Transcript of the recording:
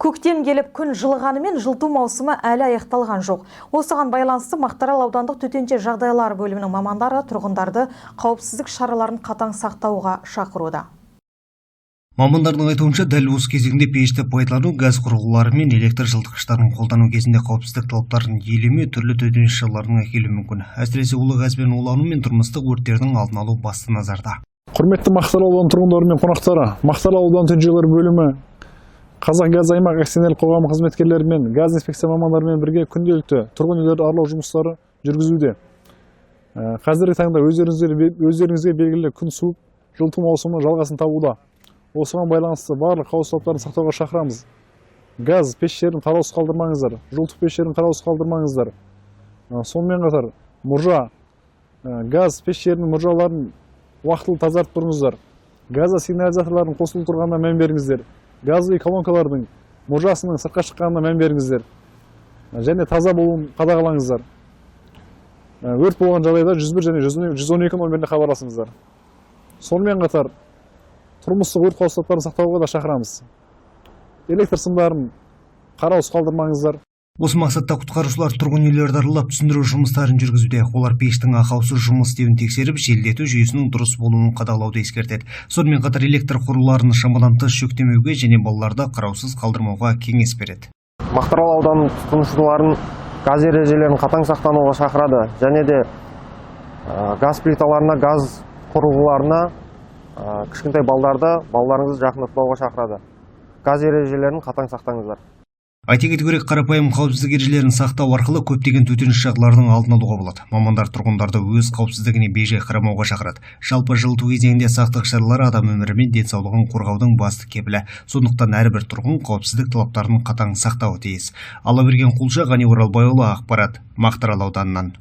Көктем келіп күн жылығанымен жылыту маусымы әлі аяқталған жоқ. Осыған байланысты Мақтаарал аудандық төтенше жағдайлар бөлімінің мамандары тұрғындарды қауіпсіздік шараларын қатаң сақтауға шақыруда. Мамандардың айтуынша, дәл осы кезеңде пешті пайдалану, газ құрылғылары мен электр жылытқыштарын қолдану кезінде қауіпсіздік талаптарын елемеу түрлі төтенше жағдайлардың әкелуі мүмкін. Әсіресе улы газбен улану мен тұрмыстық өрттердің алдын алу басты назарда. Құрметті Мақтаарал ауданы тұрғындары мен қонақтары, Мақтаарал ауданы төтенше жағдайлар бөлімі Қазақ газ аймақ акционерлік қоғамы қызметкерлері мен газ инспекция мамандарымен бірге күнделікті тұрғын үйлерді аралау жұмыстары жүргізуде. Қазіргі таңда өздеріңізге белгілі күн суып, жылыту маусымы жалғасын табуда. Осыған байланысты барлық қауіпсіздік талаптарын сақтауға шақырамыз. Газ пештерін қараусыз қалдырмаңыздар, жылыту пештерін қараусыз қалдырмаңыздар. Сонымен қатар мұржа, газ пештерінің мұржаларын уақытылы тазартып тұрыңыздар. Газа сигнализаторлардың қосылып тұрғанына мән беріңіздер. Газовый колонкалардың мұржасының сыртқа шыққанына мән беріңіздер. Және таза болуын қадағалаңыздар. Өрт болған жағдайда 101 және 112 нөміріне хабарласыңыздар. Сонымен қатар тұрмыстық өрт қауіпсіздіктерін сақтауға да шақырамыз. Электр сымдарын қараусыз қалдырмаңыздар. Осы мақсатта құтқарушылар тұрғын үйлерді аралап түсіндіру жұмыстарын жүргізуде. Олар пештің ақаусыз жұмыс істеуін тексеріп, желдету жүйесінің дұрыс болуын қадағалауды ескертеді. Сонымен қатар электр құрылғыларын шамадан тыс жүктемеуге және балаларды қараусыз қалдырмауға кеңес береді. Мақтаарал ауданының тұтынушыларын газ ережелерін қатаң сақтануға шақырады. Және де газ плиталарына, газ құрылғыларына кішкентай балаларыңызды жақындатпауға шақырады. Газ ережелерін қатаң сақтаңыздар. Айта кету керек, қарапайым қауіпсіздік ережелерін сақтау арқылы көптеген төтенше жағдайлардың алдын алуға болады. Мамандар тұрғындарды өз қауіпсіздігіне бейжай қарамауға шақырады. Жалпы жылыту кезеңінде сақтық шаралары адам өмірі мен денсаулығын қорғаудың басты кепілі. Сондықтан әрбір тұрғын қауіпсіздік талаптарын қатаң сақтауы тиіс. Аллаберген Құлжа, Ғани Оралбайұлы, ақпарат, Мақтаарал ауданынан.